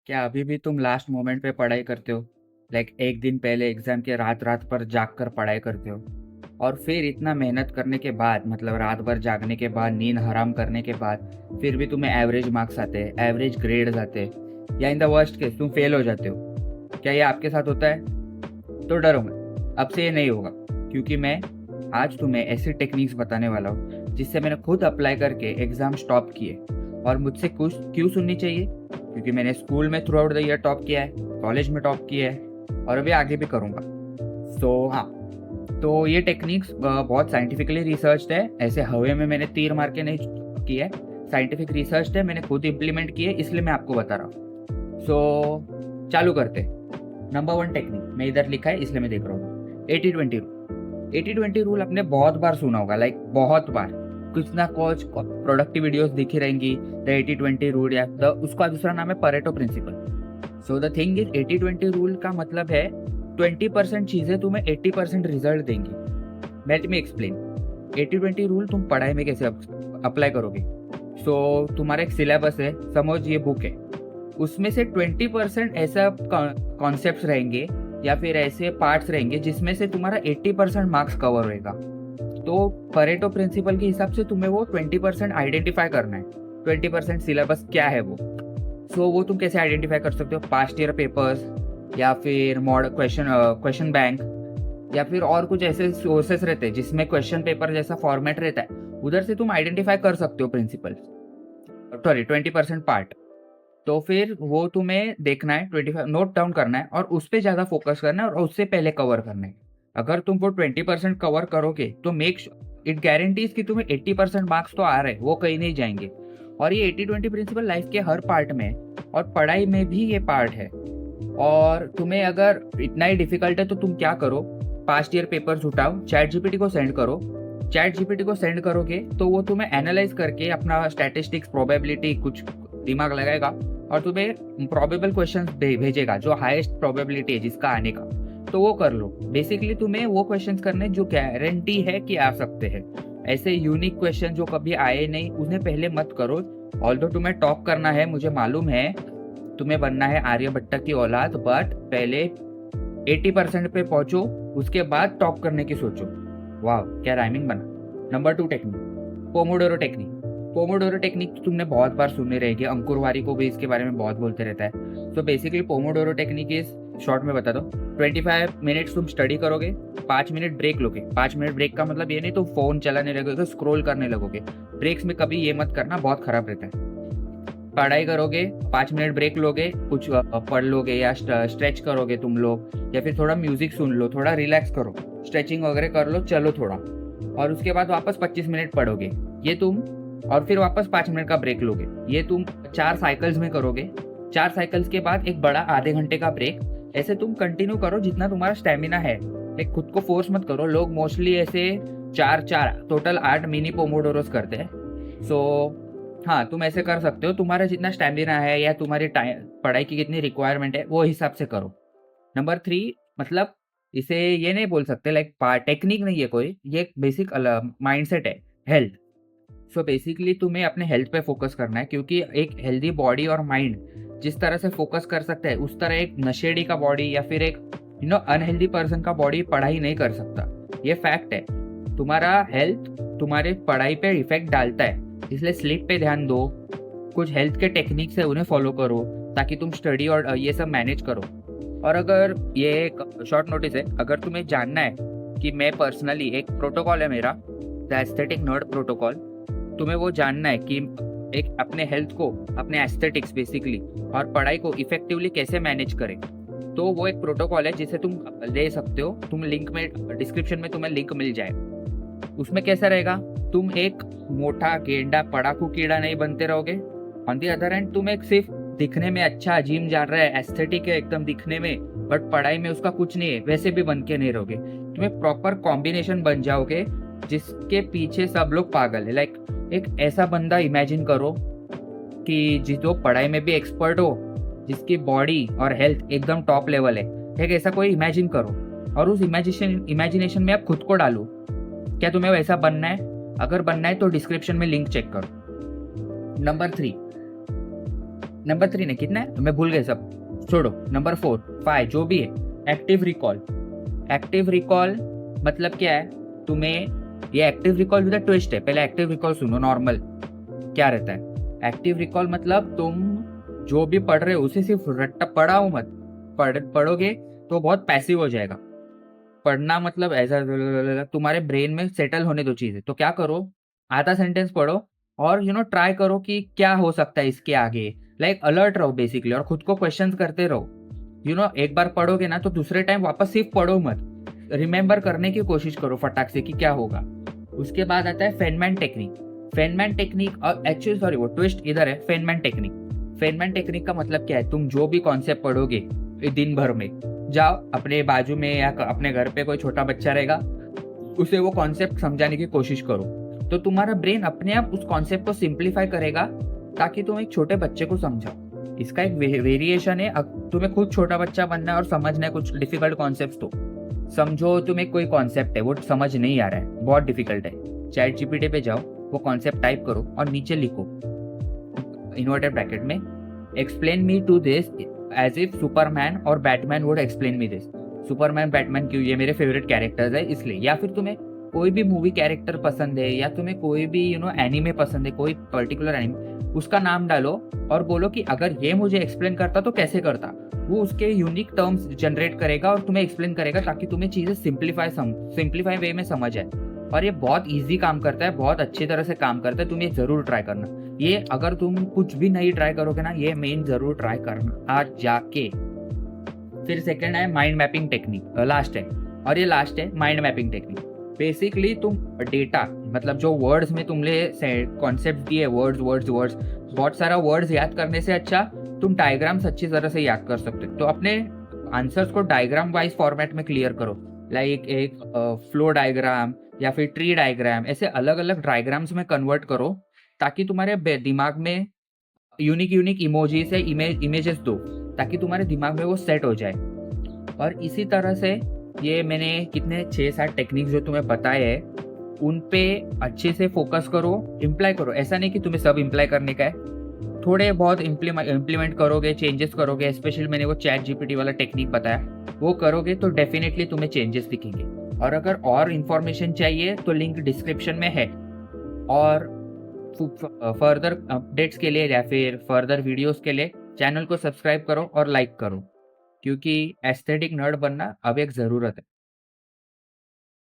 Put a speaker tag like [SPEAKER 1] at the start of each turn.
[SPEAKER 1] क्या अभी भी तुम लास्ट मोमेंट पे पढ़ाई करते हो? लाइक एक दिन पहले एग्जाम के रात रात पर जाग कर पढ़ाई करते हो? और फिर इतना मेहनत करने के बाद, मतलब रात भर जागने के बाद, नींद हराम करने के बाद, फिर भी तुम्हें एवरेज मार्क्स आते हैं, एवरेज ग्रेड्स आते हैं, या इन द वर्स्ट केस तुम फेल हो जाते हो। क्या ये आपके साथ होता है? तो डरो मत, अब से ये नहीं होगा। क्योंकि मैं आज तुम्हें ऐसी टेक्निक्स बताने वाला हूँ जिससे मैंने खुद अप्लाई करके एग्जाम स्टॉप किए। और मुझसे कुछ क्यों सुननी चाहिए? क्योंकि मैंने स्कूल में through out the year top किया है, कॉलेज में टॉप किया है, और अभी आगे भी करूँगा। हाँ, तो ये टेक्निक्स बहुत साइंटिफिकली रिसर्च्ड है। ऐसे हवा में मैंने तीर मार के नहीं किया है, साइंटिफिक रिसर्च है, मैंने खुद इम्प्लीमेंट किए, इसलिए मैं आपको बता रहा हूँ। चालू करते। नंबर 1 टेक्निक मैं इधर लिखा है, इसलिए मैं देख रहा हूँ। 80-20 रूल। 80-20 रूल आपने बहुत बार सुना होगा, लाइक बहुत बार। कुछ ना कुछ प्रोडक्टिव वीडियोस दिखी रहेंगी, द 80-20 रूल, या उसका दूसरा नाम है Pareto principle. So the thing is 80-20 rule का मतलब है 20% चीजें तुम्हें 80% रिजल्ट देंगी। Let me explain. 80-20 रूल तुम पढ़ाई में कैसे अप्लाई करोगे? तुम्हारा एक सिलेबस है, समझ ये बुक है, उसमें से 20% ऐसा कॉन्सेप्ट्स रहेंगे या फिर ऐसे पार्ट्स रहेंगे जिसमें से तुम्हारा 80% मार्क्स कवर होएगा। तो परेटो प्रिंसिपल के हिसाब से तुम्हें वो 20% आइडेंटिफाई करना है। 20% सिलेबस क्या है वो? वो तुम कैसे आइडेंटिफाई कर सकते हो? पास्ट ईयर पेपर्स, या फिर मॉडल क्वेश्चन बैंक, या फिर और कुछ ऐसे सोर्सेस रहते हैं जिसमें क्वेश्चन पेपर जैसा फॉर्मेट रहता है, उधर से तुम आइडेंटिफाई कर सकते हो प्रिंसिपल, सॉरी 20% पार्ट। तो फिर वो तुम्हें देखना है, 25 नोट डाउन करना है और उस पर ज़्यादा फोकस करना है और उससे पहले कवर करना है। अगर तुम वो 20% कवर करोगे तो इट गारंटीज कि तुम्हें 80% मार्क्स तो आ रहे हैं, वो कहीं नहीं जाएंगे। और ये 80-20 प्रिंसिपल लाइफ के हर पार्ट में, और पढ़ाई में भी ये पार्ट है। और तुम्हें अगर इतना ही डिफिकल्ट है तो तुम क्या करो, पास्ट ईयर पेपर्स उठाओ, चैट जीपीटी को सेंड करो। चैट जीपीटी को सेंड करोगे तो वो तुम्हें एनालाइज करके अपना स्टैटिस्टिक्स, प्रोबेबिलिटी कुछ दिमाग लगाएगा और तुम्हें प्रोबेबल क्वेश्चन भेजेगा जो हाईएस्ट प्रोबेबिलिटी है जिसका आने का। तो वो कर लो। बेसिकली तुम्हें वो क्वेश्चंस करने जो गारंटी है कि आ सकते हैं। ऐसे यूनिक क्वेश्चन जो कभी आए नहीं उन्हें पहले मत करो। ऑल्दो तुम्हें टॉप करना है, मुझे मालूम है तुम्हें बनना है आर्यभट्ट की औलाद, बट पहले 80% पे पहुंचो, उसके बाद टॉप करने की सोचो। वाह क्या राइमिंग बना। Number 2 technique, Pomodoro technique. Pomodoro technique तुमने बहुत बार सुनी रहेगी, अंकुर वारी को भी इसके बारे में बहुत बोलते रहता है। तो basically Pomodoro technique is, short में बता दो, 25 मिनट्स तुम स्टडी करोगे, 5 मिनट ब्रेक लोगे। 5 मिनट ब्रेक का मतलब ये नहीं तो फोन चलाने लगोगे, स्क्रॉल करने लगोगे। ब्रेक्स में कभी ये मत करना, बहुत खराब रहता है। पढ़ाई करोगे, 5 मिनट ब्रेक लोगे, कुछ पढ़ लोगे या स्ट्रेच करोगे तुम लोग, या फिर थोड़ा म्यूजिक सुन लो, थोड़ा रिलैक्स करो, स्ट्रेचिंग वगैरह कर लो, चलो थोड़ा। और उसके बाद वापस 25 मिनट पढ़ोगे ये तुम, और फिर वापस 5 मिनट का ब्रेक लोगे। ये तुम 4 साइकिल्स में करोगे। 4 साइकिल्स के बाद एक बड़ा आधे घंटे का ब्रेक। ऐसे तुम कंटिन्यू करो जितना तुम्हारा स्टेमिना है। एक खुद को फोर्स मत करो। लोग मोस्टली ऐसे 4 टोटल 8 मिनी पोमोडोरोस करते हैं। हाँ, तुम ऐसे कर सकते हो, तुम्हारा जितना स्टेमिना है या तुम्हारी पढ़ाई की कितनी रिक्वायरमेंट है वो हिसाब से करो। नंबर 3, मतलब इसे ये नहीं बोल सकते लाइक टेक्निक नहीं है कोई, ये एक बेसिक माइंडसेट है, हेल्थ। बेसिकली तुम्हें अपने हेल्थ पे फोकस करना है, क्योंकि एक हेल्दी बॉडी और माइंड जिस तरह से फोकस कर सकता है उस तरह एक नशेड़ी का बॉडी या फिर एक अनहेल्दी पर्सन का बॉडी पढ़ाई नहीं कर सकता। ये फैक्ट है। तुम्हारा हेल्थ तुम्हारे पढ़ाई पे इफेक्ट डालता है, इसलिए स्लीप पे ध्यान दो। कुछ हेल्थ के टेक्निक्स है उन्हें फॉलो करो ताकि तुम स्टडी और ये सब मैनेज करो। और अगर ये एक शॉर्ट नोटिस है, अगर तुम्हें जानना है कि मैं पर्सनली, एक प्रोटोकॉल है मेरा, द एस्थेटिक नर्ड प्रोटोकॉल, तुम्हें वो जानना है कि एक अपने हेल्थ को, अपने एस्थेटिक्स बेसिकली और पढ़ाई को इफेक्टिवली कैसे मैनेज करें, तो वो एक प्रोटोकॉल है जिसे तुम ले सकते हो। तुम लिंक में, डिस्क्रिप्शन में तुम्हें लिंक मिल जाए। उसमें कैसा रहेगा, तुम एक मोटा गेंडा पढ़ाकू कीड़ा नहीं बनते रहोगे। ऑन दी अदर हैंड तुम एक सिर्फ दिखने में अच्छा जिम जा रहा है, एस्थेटिक है एकदम दिखने में, बट पढ़ाई में उसका कुछ नहीं है, वैसे भी बन के नहीं रहोगे। तुम्हें प्रॉपर कॉम्बिनेशन बन जाओगे जिसके पीछे सब लोग पागल है। लाइक एक ऐसा बंदा इमेजिन करो कि जो पढ़ाई में भी एक्सपर्ट हो, जिसकी बॉडी और हेल्थ एकदम टॉप लेवल है। एक ऐसा कोई इमेजिन करो और उस इमेजिनेशन में आप खुद को डालो। क्या तुम्हें वैसा बनना है? अगर बनना है तो डिस्क्रिप्शन में लिंक चेक करो। नंबर 3, नंबर 3 ने कितना है मैं भूल गए सब, छोड़ो। नंबर 4 5 जो भी है, एक्टिव रिकॉल। एक्टिव रिकॉल मतलब क्या है, तुम्हें ये एक्टिव रिकॉल विद ट्विस्ट है। पहले एक्टिव रिकॉल सुनो, नॉर्मल क्या रहता है। एक्टिव रिकॉल मतलब तुम जो भी पढ़ रहे हो उसे सिर्फ रट्टा पढ़ाओ मत, पढ़ोगे तो बहुत पैसिव हो जाएगा। पढ़ना मतलब ऐसा तुम्हारे ब्रेन में सेटल होने दो चीजें। तो क्या करो, आधा सेंटेंस पढ़ो और ट्राई करो कि क्या हो सकता है इसके आगे। लाइक अलर्ट रहो बेसिकली, और खुद को क्वेश्चंस करते रहो। एक बार पढ़ोगे ना तो दूसरे टाइम वापस सिर्फ पढ़ो मत, रिमेंबर करने की कोशिश करो फटाक से कि क्या होगा। उसके बाद आता है फेनमैन टेक्निक। फेनमैन टेक्निक और एक्चुअली सॉरी वो ट्विस्ट इधर है, फेनमैन टेक्निक। फेनमैन टेक्निक का मतलब क्या है, तुम जो भी कॉन्सेप्ट पढ़ोगे दिन भर में, जाओ अपने बाजू में या अपने घर पे कोई छोटा बच्चा रहेगा, उसे वो कॉन्सेप्ट समझाने की कोशिश करो। तो तुम्हारा ब्रेन अपने आप उस कॉन्सेप्ट को सिंप्लीफाई करेगा ताकि तुम एक छोटे बच्चे को समझाओ। इसका एक वेरिएशन है, तुम्हें खुद छोटा बच्चा बनना है और समझना है कुछ डिफिकल्ट कॉन्सेप्ट। तो समझो तुम्हें कोई कॉन्सेप्ट है वो समझ नहीं आ रहा है, बहुत डिफिकल्ट है, चैट जीपीटी पे जाओ, वो कॉन्सेप्ट टाइप करो और नीचे लिखो इन्वर्टेड ब्रैकेट में, explain me to this as if Superman और Batman would explain me this. Superman Batman क्यों, ये मेरे फेवरेट कैरेक्टर्स है इसलिए। या फिर तुम्हें कोई भी मूवी कैरेक्टर पसंद है, या तुम्हें कोई भी एनिमे पसंद है, कोई पर्टिकुलर एनिमे, उसका नाम डालो और बोलो कि अगर ये मुझे एक्सप्लेन करता तो कैसे करता। वो उसके यूनिक टर्म्स जनरेट करेगा और तुम्हें एक्सप्लेन करेगा ताकि तुम्हें चीजें सिंप्लीफाई वे में समझ आए। और ये बहुत इजी काम करता है, बहुत अच्छी तरह से काम करता है। तुम ये जरूर ट्राई करना। ये अगर तुम कुछ भी नहीं ट्राई करोगे ना, ये मेन जरूर ट्राई करना आज जाके। फिर सेकंड है माइंड मैपिंग टेक्निक, लास्ट है, और ये लास्ट है माइंड मैपिंग टेक्निक। बेसिकली तुम डेटा मतलब जो वर्ड्स में तुमने कॉन्सेप्ट दिए, वर्ड्स बहुत सारा वर्ड्स याद करने से अच्छा तुम डायग्राम्स अच्छी तरह से याद कर सकते हो। तो अपने आंसर्स को डायग्राम वाइज फॉर्मेट में क्लियर करो, लाइक एक फ्लो डायग्राम या फिर ट्री डायग्राम, ऐसे अलग अलग डायग्राम्स में कन्वर्ट करो ताकि तुम्हारे दिमाग में यूनिक इमोजी से इमेजेस दो ताकि तुम्हारे दिमाग में वो सेट हो जाए। और इसी तरह से ये मैंने कितने 6-7 टेक्निक जो तुम्हें बताए हैं उन पे अच्छे से फोकस करो, इम्प्लाई करो। ऐसा नहीं कि तुम्हें सब इम्प्लाई करने का है, थोड़े बहुत इम्प्लीमेंट करोगे, चेंजेस करोगे। स्पेशली मैंने वो चैट जीपीटी वाला टेक्निक बताया, वो करोगे तो डेफिनेटली तुम्हें चेंजेस दिखेंगे। और अगर और इन्फॉर्मेशन चाहिए तो लिंक डिस्क्रिप्शन में है। और फर्दर अपडेट्स के लिए या फिर फर्दर वीडियोस के लिए चैनल को सब्सक्राइब करो और लाइक करो, क्योंकि एस्थेटिक नर्ड बनना अब एक ज़रूरत है।